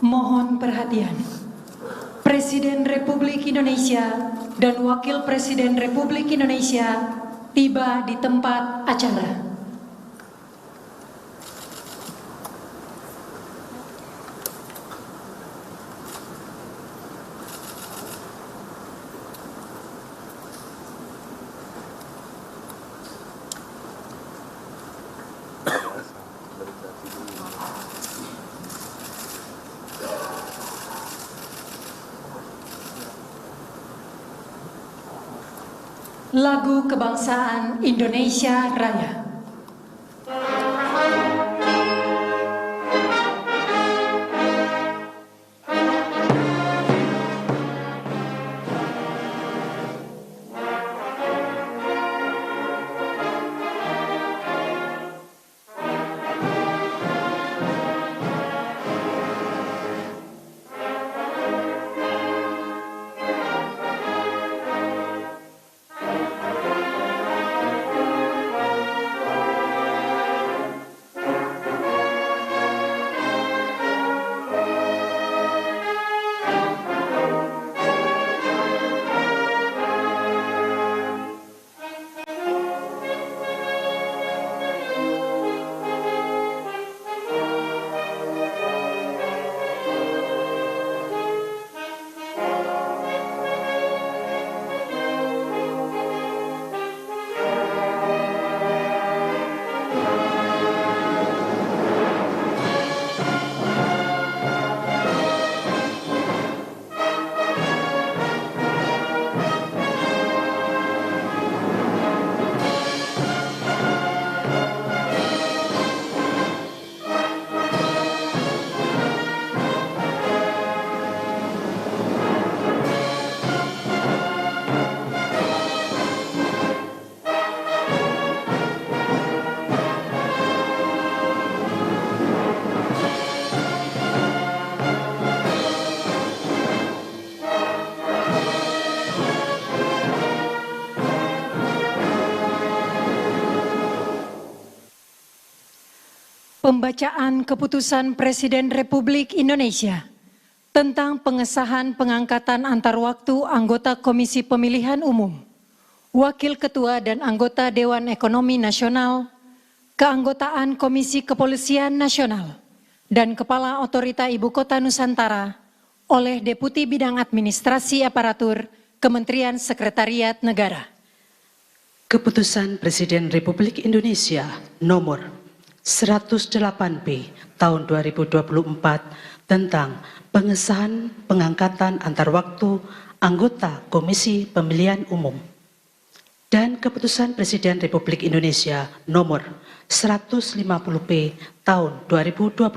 Mohon perhatian. Presiden Republik Indonesia dan Wakil Presiden Republik Indonesia tiba di tempat acara. Lagu Kebangsaan Indonesia Raya. Pembacaan Keputusan Presiden Republik Indonesia tentang pengesahan pengangkatan antar waktu anggota Komisi Pemilihan Umum, Wakil Ketua dan anggota Dewan Ekonomi Nasional, keanggotaan Komisi Kepolisian Nasional, dan Kepala Otorita Ibu Kota Nusantara oleh Deputi Bidang Administrasi Aparatur Kementerian Sekretariat Negara. Keputusan Presiden Republik Indonesia nomor 108B tahun 2024 tentang pengesahan pengangkatan antar waktu anggota Komisi Pemilihan Umum dan Keputusan Presiden Republik Indonesia nomor 150B tahun 2024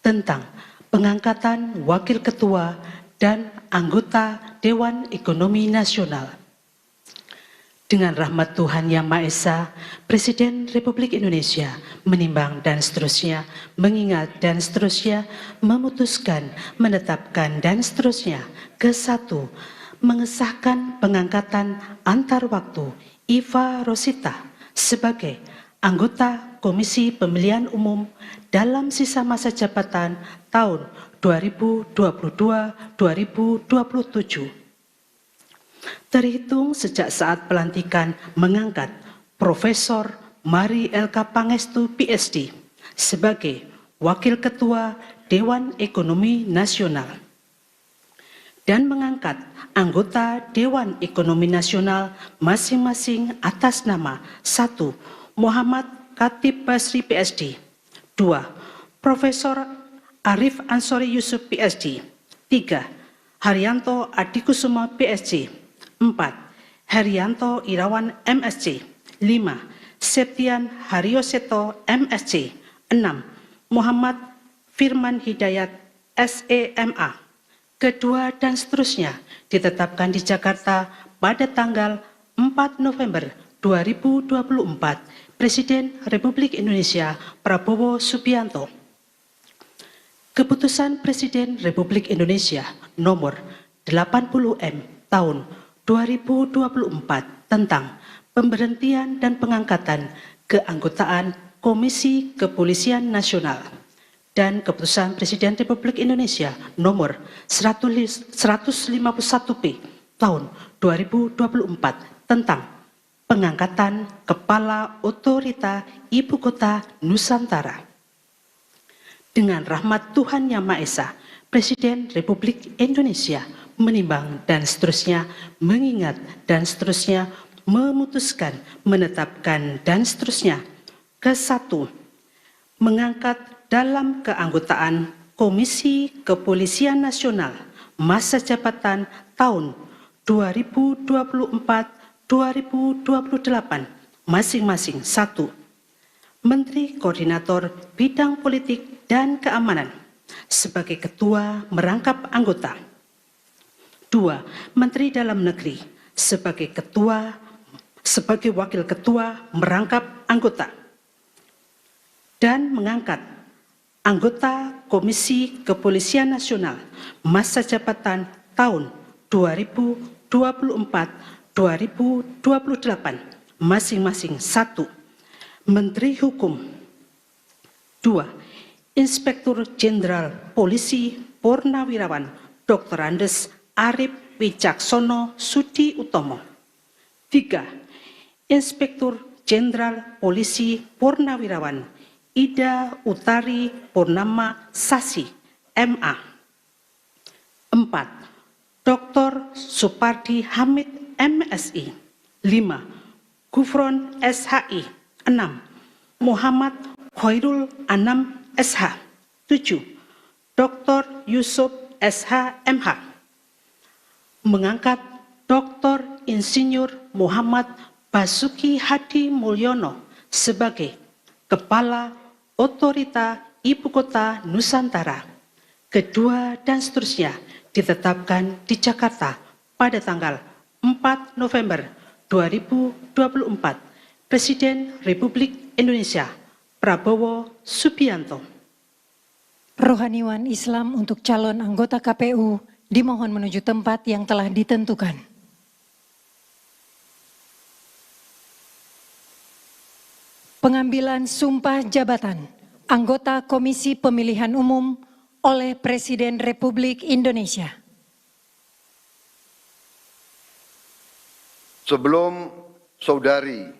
tentang pengangkatan Wakil Ketua dan anggota Dewan Ekonomi Nasional. Dengan rahmat Tuhan Yang Maha Esa, Presiden Republik Indonesia menimbang dan seterusnya, mengingat dan seterusnya, memutuskan, menetapkan dan seterusnya. Ke-1, mengesahkan pengangkatan antar waktu Iva Rosita sebagai anggota Komisi Pemilihan Umum dalam sisa masa jabatan tahun 2022-2027. Terhitung sejak saat pelantikan mengangkat Profesor Mari Elka Pangestu PhD sebagai Wakil Ketua Dewan Ekonomi Nasional dan mengangkat anggota Dewan Ekonomi Nasional masing-masing atas nama 1. Muhammad Khatib Basri PhD, 2. Profesor Arif Ansori Yusuf PhD, 3. Haryanto Adikusuma PhD, 4. Herianto Irawan MSc, 5. Septian Haryoseto MSc, 6. Muhammad Firman Hidayat SEMA. Kedua dan seterusnya ditetapkan di Jakarta pada tanggal 4 November 2024 Presiden Republik Indonesia Prabowo Subianto. Keputusan Presiden Republik Indonesia nomor 80M tahun 2024 tentang pemberhentian dan pengangkatan keanggotaan Komisi Kepolisian Nasional dan Keputusan Presiden Republik Indonesia Nomor 151P Tahun 2024 tentang pengangkatan Kepala Otorita Ibu Kota Nusantara. Dengan rahmat Tuhan Yang Maha Esa, Presiden Republik Indonesia menimbang dan seterusnya mengingat dan seterusnya memutuskan, menetapkan dan seterusnya. Ke-1, mengangkat dalam keanggotaan Komisi Kepolisian Nasional masa jabatan tahun 2024-2028 masing-masing. 1. Menteri Koordinator Bidang Politik dan Keamanan sebagai ketua merangkap anggota. 2. Menteri Dalam Negeri sebagai wakil ketua merangkap anggota dan mengangkat anggota Komisi Kepolisian Nasional masa jabatan tahun 2024-2028 masing-masing. 1. Menteri Hukum. 2. Inspektur Jenderal Polisi Purnawirawan Dr. Andes Arif Wicaksono Sudi Utomo. 3. Inspektur Jenderal Polisi Purnawirawan Ida Utari Purnama Sasi, MA. 4. Dr. Supardi Hamid, MSI. 5. Gufron SHI. 6. Muhammad Khairul Anam, SH. 7. Dr. Yusuf SH, MH. Mengangkat Dr. Insinyur Muhammad Basuki Hadi Mulyono sebagai Kepala Otorita Ibu Kota Nusantara. Kedua dan seterusnya ditetapkan di Jakarta pada tanggal 4 November 2024. Presiden Republik Indonesia Prabowo Subianto. Rohaniwan Islam untuk calon anggota KPU dimohon menuju tempat yang telah ditentukan. Pengambilan sumpah jabatan anggota Komisi Pemilihan Umum oleh Presiden Republik Indonesia. Sebelum saudari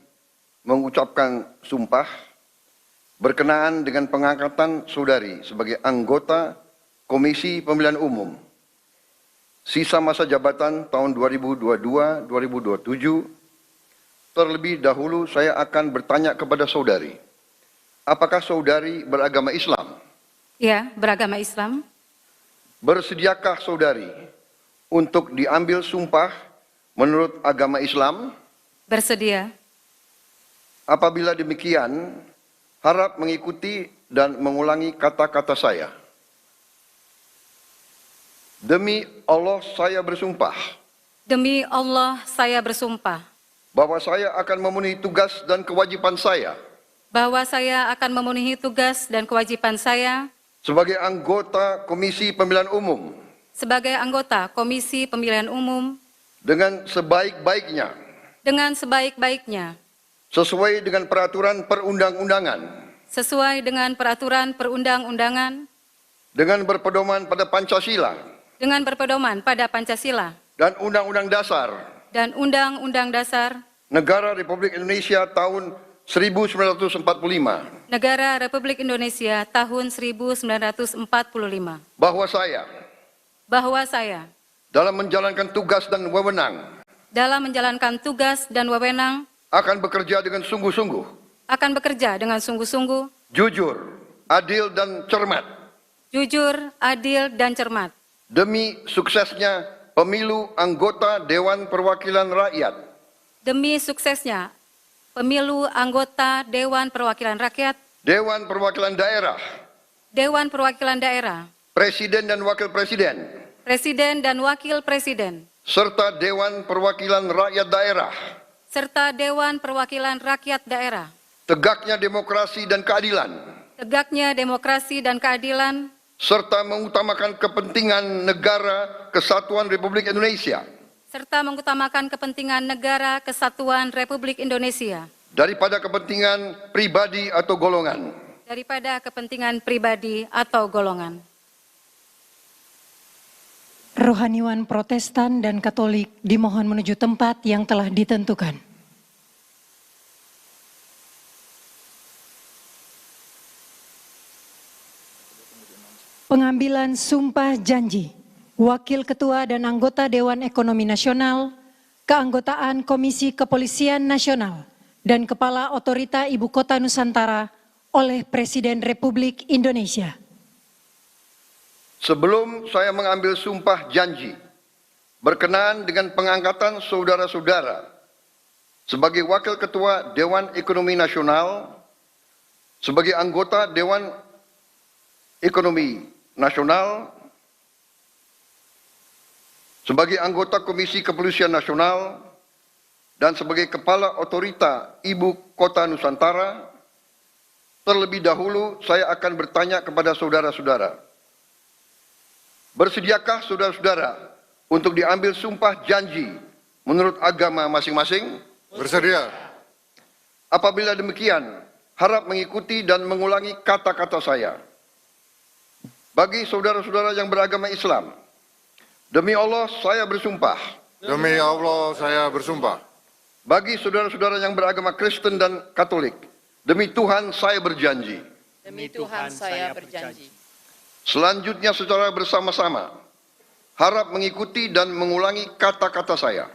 mengucapkan sumpah berkenaan dengan pengangkatan saudari sebagai anggota Komisi Pemilihan Umum sisa masa jabatan tahun 2022-2027, terlebih dahulu saya akan bertanya kepada saudari, apakah saudari beragama Islam? Ya, beragama Islam. Bersediakah saudari untuk diambil sumpah menurut agama Islam? Bersedia. Apabila demikian, harap mengikuti dan mengulangi kata-kata saya. Demi Allah saya bersumpah. Demi Allah saya bersumpah. Bahwa saya akan memenuhi tugas dan kewajiban saya. Bahwa saya akan memenuhi tugas dan kewajiban saya. Sebagai anggota Komisi Pemilihan Umum. Sebagai anggota Komisi Pemilihan Umum. Dengan sebaik-baiknya. Dengan sebaik-baiknya. Sesuai dengan peraturan perundang-undangan. Sesuai dengan peraturan perundang-undangan. Dengan berpedoman pada Pancasila. Dengan berpedoman pada Pancasila. Dan Undang-Undang Dasar. Dan Undang-Undang Dasar. Negara Republik Indonesia tahun 1945. Negara Republik Indonesia tahun 1945. Bahwa saya. Dalam menjalankan tugas dan wewenang. Dalam menjalankan tugas dan wewenang. Akan bekerja dengan sungguh-sungguh. Akan bekerja dengan sungguh-sungguh. Jujur, adil dan cermat. Jujur, adil dan cermat. Demi suksesnya pemilu anggota Dewan Perwakilan Rakyat. Demi suksesnya pemilu anggota Dewan Perwakilan Rakyat. Dewan Perwakilan Daerah. Dewan Perwakilan Daerah. Presiden dan Wakil Presiden. Presiden dan Wakil Presiden. Serta Dewan Perwakilan Rakyat Daerah. Serta Dewan Perwakilan Rakyat Daerah. Tegaknya demokrasi dan keadilan. Tegaknya demokrasi dan keadilan. Serta mengutamakan kepentingan negara kesatuan Republik Indonesia. Serta mengutamakan kepentingan negara kesatuan Republik Indonesia. Daripada kepentingan pribadi atau golongan. daripada kepentingan pribadi atau golongan. Rohaniwan Protestan dan Katolik dimohon menuju tempat yang telah ditentukan. Pengambilan sumpah janji Wakil Ketua dan anggota Dewan Ekonomi Nasional, keanggotaan Komisi Kepolisian Nasional, dan Kepala Otorita Ibu Kota Nusantara oleh Presiden Republik Indonesia. Sebelum saya mengambil sumpah janji berkenaan dengan pengangkatan saudara-saudara sebagai Wakil Ketua Dewan Ekonomi Nasional, sebagai anggota Dewan Ekonomi Nasional, sebagai anggota Komisi Kepolisian Nasional, dan sebagai Kepala Otorita Ibu Kota Nusantara, terlebih dahulu saya akan bertanya kepada saudara-saudara. Bersediakah saudara-saudara untuk diambil sumpah janji menurut agama masing-masing? Bersedia. Apabila demikian, harap mengikuti dan mengulangi kata-kata saya. Bagi saudara-saudara yang beragama Islam, demi Allah saya bersumpah. Demi Allah saya bersumpah. Bagi saudara-saudara yang beragama Kristen dan Katolik, demi Tuhan saya berjanji. Demi Tuhan saya berjanji. Selanjutnya secara bersama-sama, harap mengikuti dan mengulangi kata-kata saya.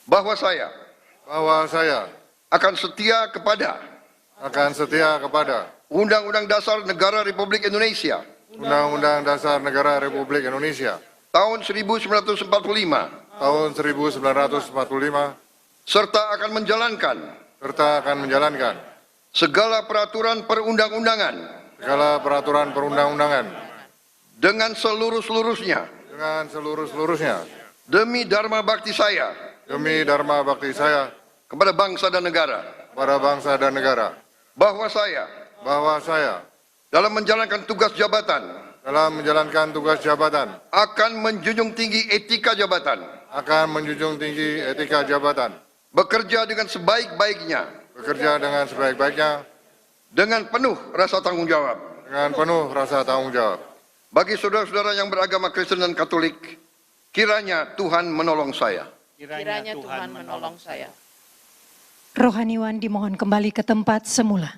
Bahwa saya akan setia kepada Undang-Undang Dasar Negara Republik Indonesia Undang-Undang Dasar Negara Republik Indonesia tahun 1945 tahun 1945 serta akan menjalankan segala peraturan perundang-undangan dengan seluruh-seluruhnya demi dharma bakti saya kepada bangsa dan negara. Bahwa saya dalam menjalankan tugas jabatan akan menjunjung tinggi etika jabatan, bekerja dengan sebaik-baiknya dengan penuh rasa tanggung jawab. Bagi saudara-saudara yang beragama Kristen dan Katolik, kiranya Tuhan menolong saya. Kiranya Tuhan menolong saya. Rohaniwan dimohon kembali ke tempat semula.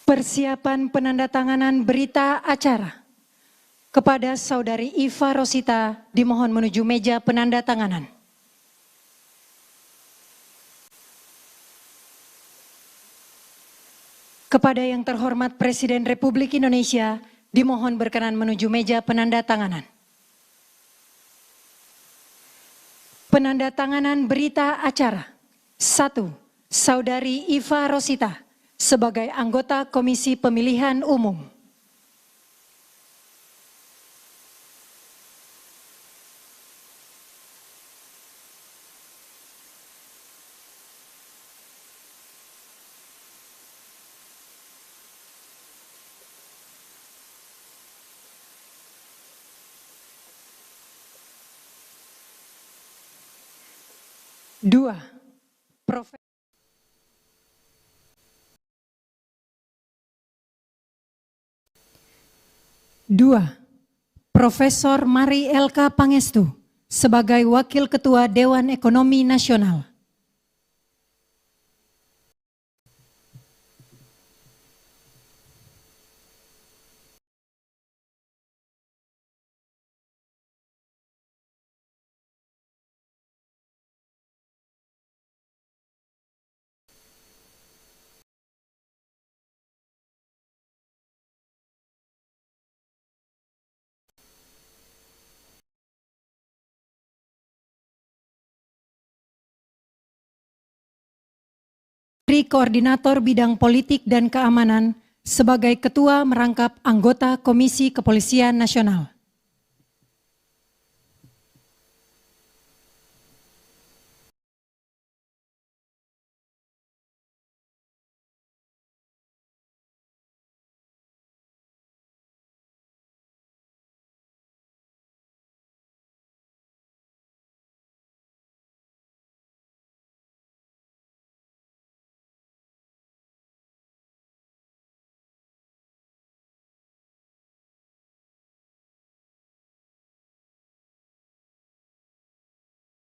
Persiapan penandatanganan berita acara. Kepada Saudari Iva Rosita dimohon menuju meja penandatanganan. Kepada yang terhormat Presiden Republik Indonesia dimohon berkenan menuju meja penandatanganan. Penandatanganan berita acara. 1. Saudari Iva Rosita sebagai anggota Komisi Pemilihan Umum. Dua, Profesor Mari Elka Pangestu sebagai Wakil Ketua Dewan Ekonomi Nasional. Koordinator Bidang Politik dan Keamanan sebagai Ketua merangkap anggota Komisi Kepolisian Nasional.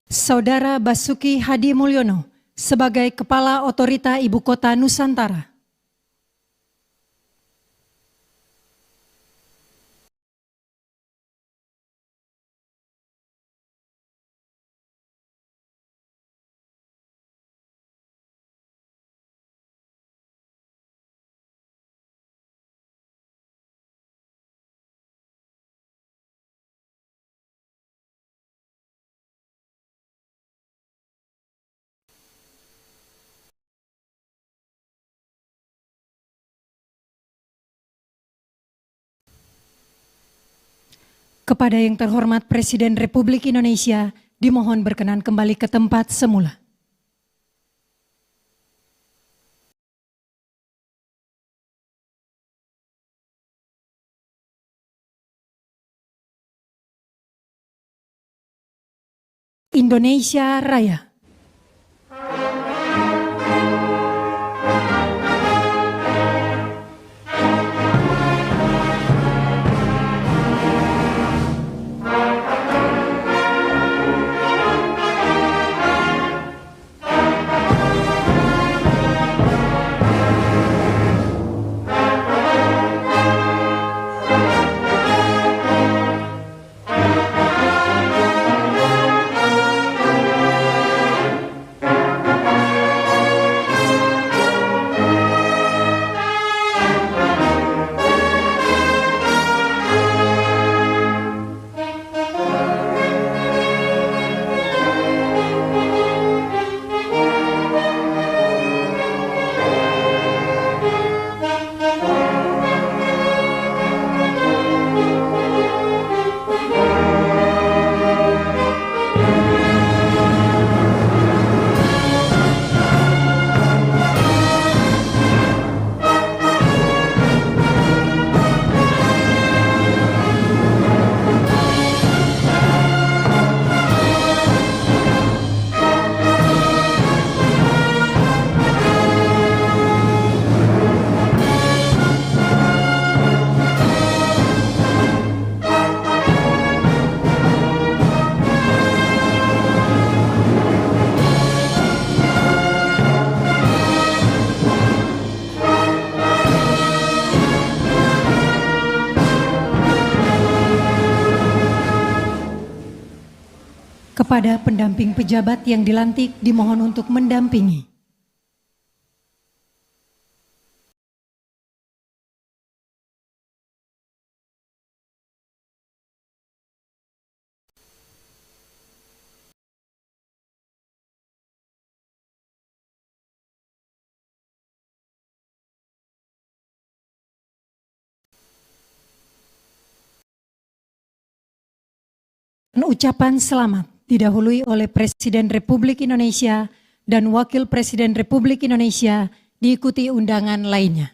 Saudara Basuki Hadi Mulyono sebagai Kepala Otorita Ibu Kota Nusantara. Kepada yang terhormat Presiden Republik Indonesia, dimohon berkenan kembali ke tempat semula. Indonesia Raya. Kepada pendamping pejabat yang dilantik dimohon untuk mendampingi. Ucapan selamat didahului oleh Presiden Republik Indonesia dan Wakil Presiden Republik Indonesia diikuti undangan lainnya.